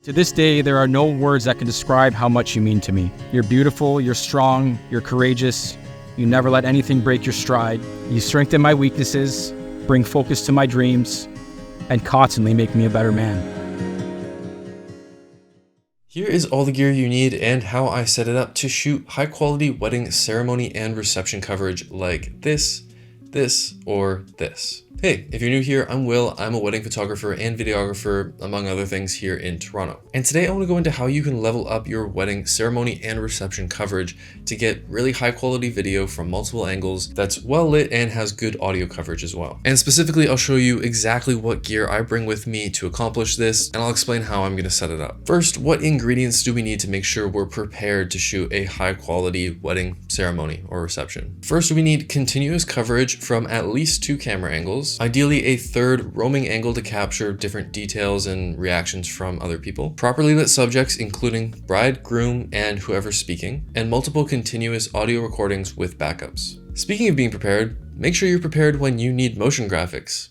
To this day, there are no words that can describe how much you mean to me. You're beautiful, you're strong, you're courageous. You never let anything break your stride. You strengthen my weaknesses, bring focus to my dreams, and constantly make me a better man. Here is all the gear you need and how I set it up to shoot high quality wedding ceremony and reception coverage like this, or this. Hey, if you're new here, I'm Will. I'm a wedding photographer and videographer, among other things, here in Toronto. And today I want to go into how you can level up your wedding ceremony and reception coverage to get really high quality video from multiple angles that's well lit and has good audio coverage as well. And specifically, I'll show you exactly what gear I bring with me to accomplish this, and I'll explain how I'm going to set it up. First, what ingredients do we need to make sure we're prepared to shoot a high quality wedding ceremony or reception? First, we need continuous coverage from at least 2 camera angles. Ideally a third roaming angle to capture different details and reactions from other people. Properly lit subjects including bride, groom, and whoever's speaking, and multiple continuous audio recordings with backups. Speaking of being prepared, make sure you're prepared when you need motion graphics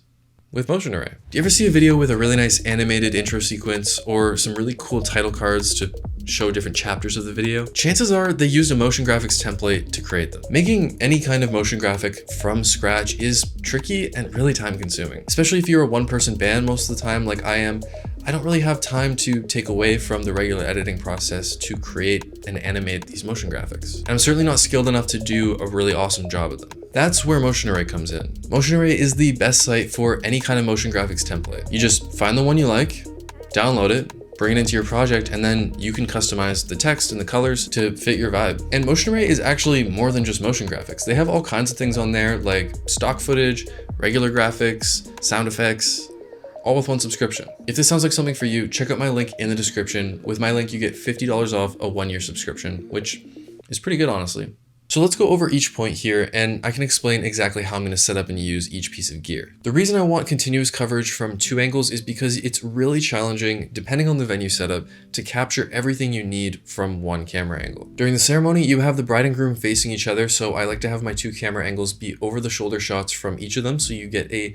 with Motion Array. Do you ever see a video with a really nice animated intro sequence or some really cool title cards to show different chapters of the video? Chances are they used a motion graphics template to create them. Making any kind of motion graphic from scratch is tricky and really time consuming, especially if you're a one-person band most of the time like I am. I don't really have time to take away from the regular editing process to create and animate these motion graphics. And I'm certainly not skilled enough to do a really awesome job at them. That's where Motion Array comes in. Motion Array is the best site for any kind of motion graphics template. You just find the one you like, download it, bring it into your project, and then you can customize the text and the colors to fit your vibe. And Motion Array is actually more than just motion graphics. They have all kinds of things on there like stock footage, regular graphics, sound effects, all with one subscription. If this sounds like something for you, check out my link in the description. With my link, you get $50 off a 1-year subscription, which is pretty good, honestly. So let's go over each point here, and I can explain exactly how I'm going to set up and use each piece of gear. The reason I want continuous coverage from 2 angles is because it's really challenging, depending on the venue setup, to capture everything you need from one camera angle. During the ceremony, you have the bride and groom facing each other, so I like to have my 2 camera angles be over the shoulder shots from each of them, so you get a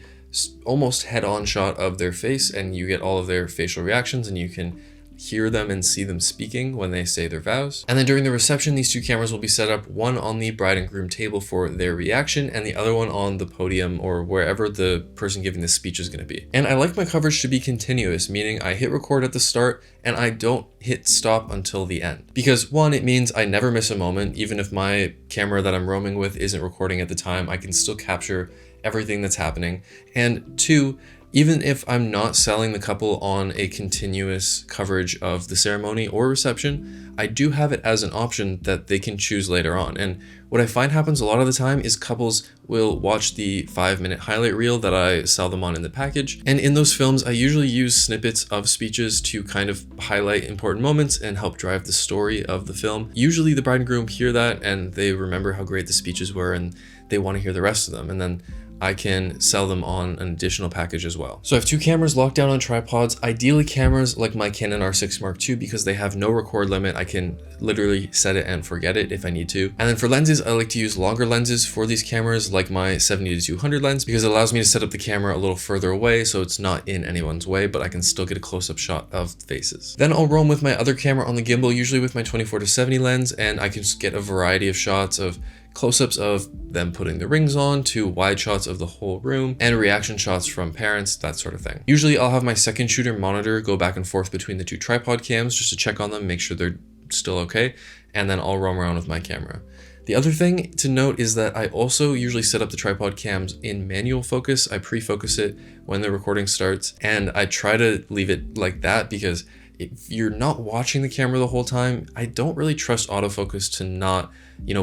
almost head-on shot of their face, and you get all of their facial reactions, and you can hear them and see them speaking when they say their vows. And then during the reception, these 2 cameras will be set up, one on the bride and groom table for their reaction, and the other one on the podium or wherever the person giving the speech is going to be. And I like my coverage to be continuous, meaning I hit record at the start and I don't hit stop until the end. Because 1, it means I never miss a moment. Even if my camera that I'm roaming with isn't recording at the time, I can still capture everything that's happening. And 2, even if I'm not selling the couple on a continuous coverage of the ceremony or reception, I do have it as an option that they can choose later on. And what I find happens a lot of the time is couples will watch the 5-minute highlight reel that I sell them on in the package. And in those films, I usually use snippets of speeches to kind of highlight important moments and help drive the story of the film. Usually the bride and groom hear that and they remember how great the speeches were and they want to hear the rest of them. And then I can sell them on an additional package as well. So I have 2 cameras locked down on tripods, ideally cameras like my Canon R6 Mark II because they have no record limit. I can literally set it and forget it if I need to. And then for lenses, I like to use longer lenses for these cameras like my 70-200 lens because it allows me to set up the camera a little further away so it's not in anyone's way, but I can still get a close-up shot of faces. Then I'll roam with my other camera on the gimbal, usually with my 24-70 lens, and I can just get a variety of shots of close-ups of them putting the rings on to wide shots of the whole room and reaction shots from parents, that sort of thing. Usually I'll have my second shooter monitor go back and forth between the 2 tripod cams just to check on them, make sure they're still okay, and then I'll roam around with my camera. The other thing to note is that I also usually set up the tripod cams in manual focus. I pre-focus it when the recording starts, and I try to leave it like that because if you're not watching the camera the whole time, I don't really trust autofocus to not,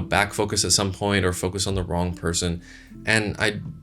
back focus at some point or focus on the wrong person. And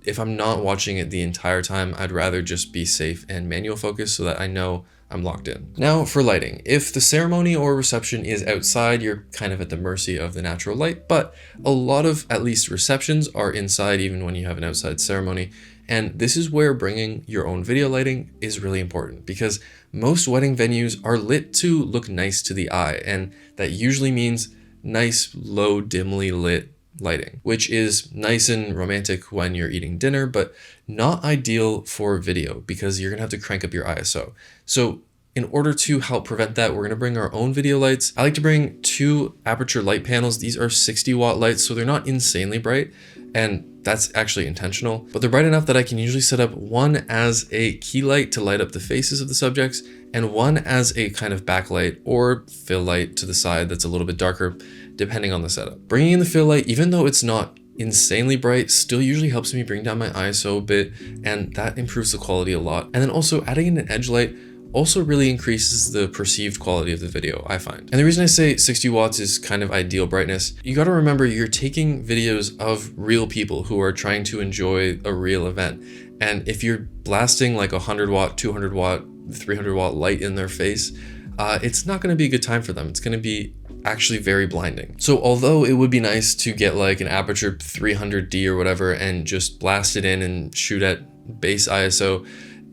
if I'm not watching it the entire time, I'd rather just be safe and manual focus so that I know I'm locked in. Now for lighting. If the ceremony or reception is outside, you're kind of at the mercy of the natural light, but a lot of at least receptions are inside even when you have an outside ceremony. And this is where bringing your own video lighting is really important because most wedding venues are lit to look nice to the eye, and that usually means nice, low, dimly lit lighting, which is nice and romantic when you're eating dinner, but not ideal for video because you're gonna have to crank up your ISO. So in order to help prevent that, we're gonna bring our own video lights. I like to bring 2 aperture light panels. These are 60-watt lights, so they're not insanely bright, and that's actually intentional, but they're bright enough that I can usually set up one as a key light to light up the faces of the subjects, and one as a kind of backlight or fill light to the side that's a little bit darker, depending on the setup. Bringing in the fill light, even though it's not insanely bright, still usually helps me bring down my ISO a bit, and that improves the quality a lot. And then also adding in an edge light also really increases the perceived quality of the video, I find. And the reason I say 60 watts is kind of ideal brightness, you gotta remember you're taking videos of real people who are trying to enjoy a real event. And if you're blasting like 100 watt, 200 watt, 300 watt light in their face, it's not gonna be a good time for them. It's gonna be actually very blinding. So although it would be nice to get like an aperture 300D or whatever and just blast it in and shoot at base ISO,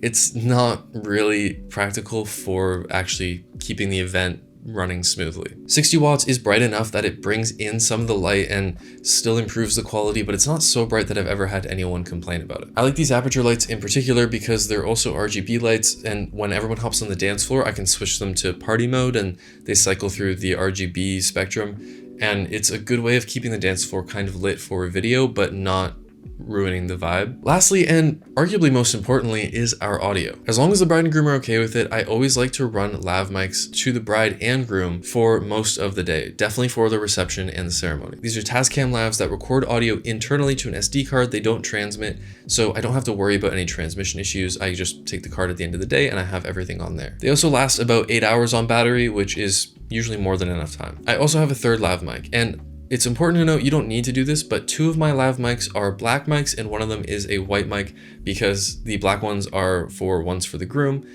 it's not really practical for actually keeping the event running smoothly. 60 watts is bright enough that it brings in some of the light and still improves the quality, but it's not so bright that I've ever had anyone complain about it. I like these aperture lights in particular because they're also RGB lights, and when everyone hops on the dance floor, I can switch them to party mode and they cycle through the RGB spectrum. And it's a good way of keeping the dance floor kind of lit for a video, but not ruining the vibe. Lastly, and arguably most importantly, is our audio. As long as the bride and groom are okay with it, I always like to run lav mics to the bride and groom for most of the day, definitely for the reception and the ceremony. These are Tascam lavs that record audio internally to an SD card. They don't transmit, so I don't have to worry about any transmission issues. I just take the card at the end of the day and I have everything on there. They also last about 8 hours on battery, which is usually more than enough time. I also have a third lav mic, and it's important to note you don't need to do this, but 2 of my lav mics are black mics and one of them is a white mic, because the black ones are one's for the groom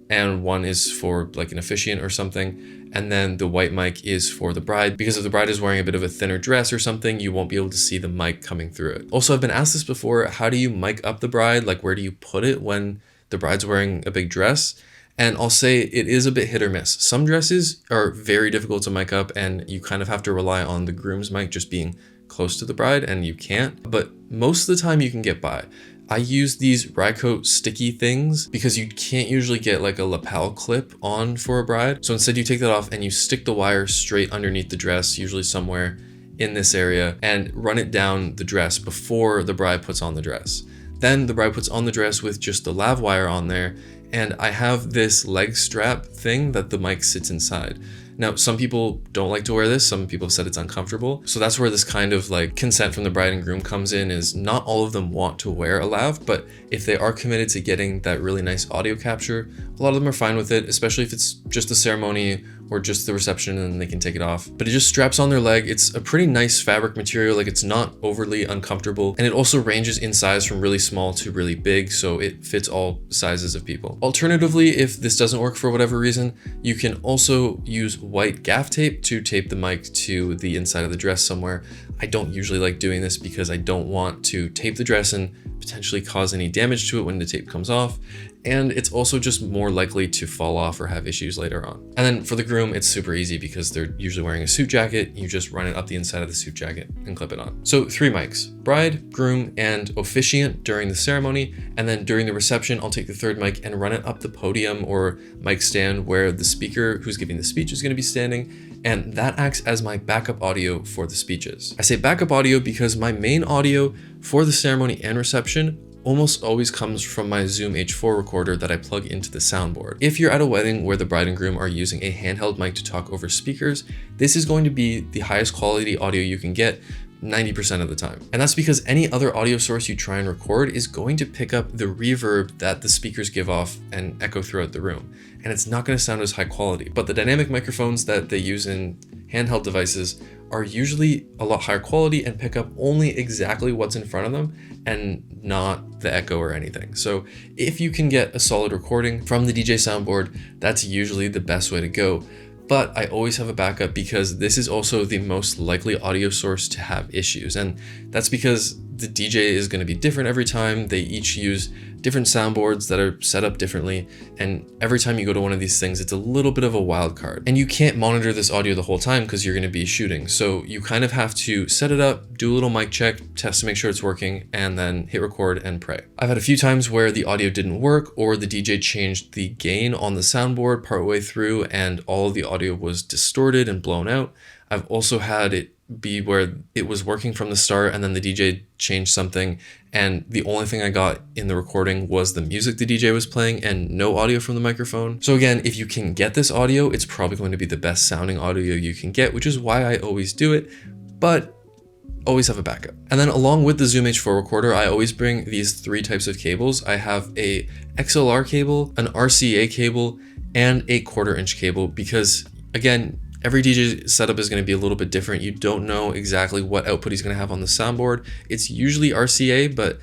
and one is for like an officiant or something. And then the white mic is for the bride, because if the bride is wearing a bit of a thinner dress or something, you won't be able to see the mic coming through it. Also, I've been asked this before, how do you mic up the bride? Like, where do you put it when the bride's wearing a big dress? And I'll say it is a bit hit or miss. Some dresses are very difficult to mic up and you kind of have to rely on the groom's mic just being close to the bride, and you can't, but most of the time you can get by. I use these Rycoat sticky things because you can't usually get like a lapel clip on for a bride. So instead you take that off and you stick the wire straight underneath the dress, usually somewhere in this area, and run it down the dress before the bride puts on the dress. Then the bride puts on the dress with just the lav wire on there, and I have this leg strap thing that the mic sits inside. Now, some people don't like to wear this. Some people have said it's uncomfortable. So that's where this kind of like consent from the bride and groom comes in, is not all of them want to wear a lav, but if they are committed to getting that really nice audio capture, a lot of them are fine with it, especially if it's just the ceremony or just the reception and they can take it off. But it just straps on their leg. It's a pretty nice fabric material, like it's not overly uncomfortable. And it also ranges in size from really small to really big, so it fits all sizes of people. Alternatively, if this doesn't work for whatever reason, you can also use white gaff tape to tape the mic to the inside of the dress somewhere. I don't usually like doing this because I don't want to tape the dress and potentially cause any damage to it when the tape comes off. And it's also just more likely to fall off or have issues later on. And then for the groom, it's super easy because they're usually wearing a suit jacket. You just run it up the inside of the suit jacket and clip it on. So 3 mics: bride, groom, and officiant during the ceremony. And then during the reception, I'll take the 3rd mic and run it up the podium or mic stand where the speaker who's giving the speech is going to be standing. And that acts as my backup audio for the speeches. I say backup audio because my main audio for the ceremony and reception almost always comes from my Zoom H4 recorder that I plug into the soundboard. If you're at a wedding where the bride and groom are using a handheld mic to talk over speakers, this is going to be the highest quality audio you can get 90% of the time. And that's because any other audio source you try and record is going to pick up the reverb that the speakers give off and echo throughout the room. And it's not going to sound as high quality. But the dynamic microphones that they use in handheld devices are usually a lot higher quality and pick up only exactly what's in front of them and not the echo or anything. So if you can get a solid recording from the DJ soundboard, that's usually the best way to go. But I always have a backup because this is also the most likely audio source to have issues. And that's because the DJ is going to be different every time. They each use different soundboards that are set up differently, and every time you go to one of these things, it's a little bit of a wild card. And you can't monitor this audio the whole time because you're going to be shooting. So you kind of have to set it up, do a little mic check, test to make sure it's working, and then hit record and pray. I've had a few times where the audio didn't work, or the DJ changed the gain on the soundboard partway through and all of the audio was distorted and blown out. I've also had it be where it was working from the start and then the DJ changed something, and the only thing I got in the recording was the music the DJ was playing and no audio from the microphone. So again, if you can get this audio, it's probably going to be the best sounding audio you can get, which is why I always do it, but always have a backup. And then along with the Zoom H4 recorder, I always bring these 3 types of cables. I have a XLR cable, an RCA cable, and a 1/4 inch cable, because again, every DJ setup is going to be a little bit different. You don't know exactly what output he's going to have on the soundboard. It's usually RCA, but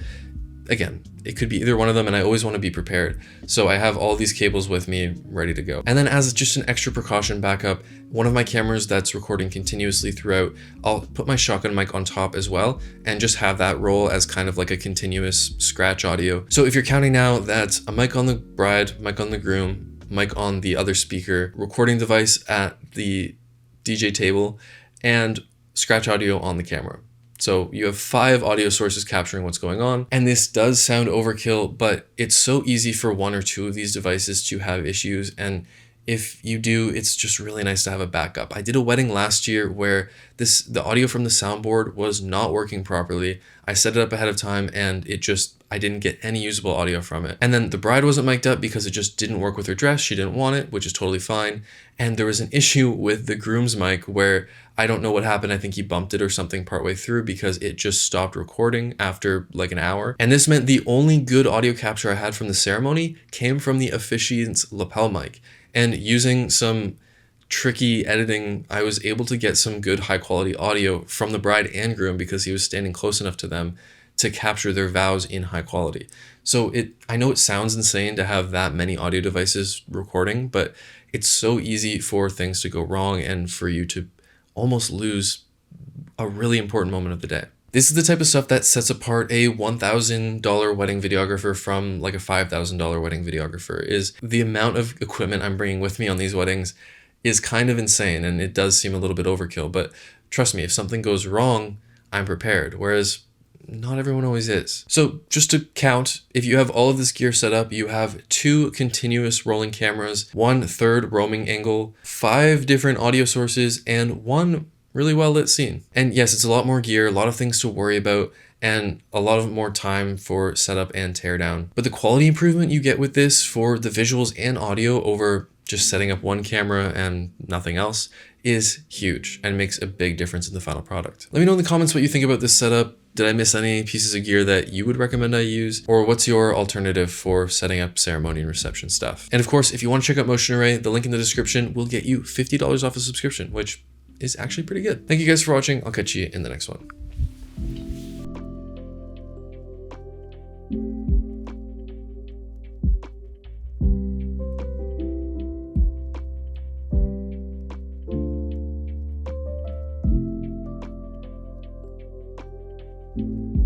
again, it could be either one of them, and I always want to be prepared. So I have all these cables with me ready to go. And then as just an extra precaution backup, one of my cameras that's recording continuously throughout, I'll put my shotgun mic on top as well and just have that roll as kind of like a continuous scratch audio. So if you're counting now, that's a mic on the bride, mic on the groom, mic on the other speaker, recording device at the DJ table, and scratch audio on the camera. So you have 5 audio sources capturing what's going on. And this does sound overkill, but it's so easy for 1 or 2 of these devices to have issues. And if you do, it's just really nice to have a backup. I did a wedding last year where the audio from the soundboard was not working properly. I set it up ahead of time and I didn't get any usable audio from it. And then the bride wasn't mic'd up because it just didn't work with her dress. She didn't want it, which is totally fine. And there was an issue with the groom's mic where I don't know what happened. I think he bumped it or something partway through because it just stopped recording after like an hour. And this meant the only good audio capture I had from the ceremony came from the officiant's lapel mic. And using some tricky editing, I was able to get some good high quality audio from the bride and groom because he was standing close enough to them to capture their vows in high quality. So I know it sounds insane to have that many audio devices recording, but it's so easy for things to go wrong and for you to almost lose a really important moment of the day. This is the type of stuff that sets apart a $1,000 wedding videographer from like a $5,000 wedding videographer. Is the amount of equipment I'm bringing with me on these weddings is kind of insane, and it does seem a little bit overkill, but trust me, if something goes wrong, I'm prepared, whereas not everyone always is. So just to count, if you have all of this gear set up, you have 2 continuous rolling cameras, 1 third roaming angle, 5 different audio sources, and 1 really well lit scene. And yes, it's a lot more gear, a lot of things to worry about, and a lot of more time for setup and teardown. But the quality improvement you get with this for the visuals and audio over just setting up 1 camera and nothing else is huge and makes a big difference in the final product. Let me know in the comments what you think about this setup. Did I miss any pieces of gear that you would recommend I use? Or what's your alternative for setting up ceremony and reception stuff? And of course, if you want to check out Motion Array, the link in the description will get you $50 off a subscription, which is actually pretty good. Thank you guys for watching. I'll catch you in the next one. Thank you.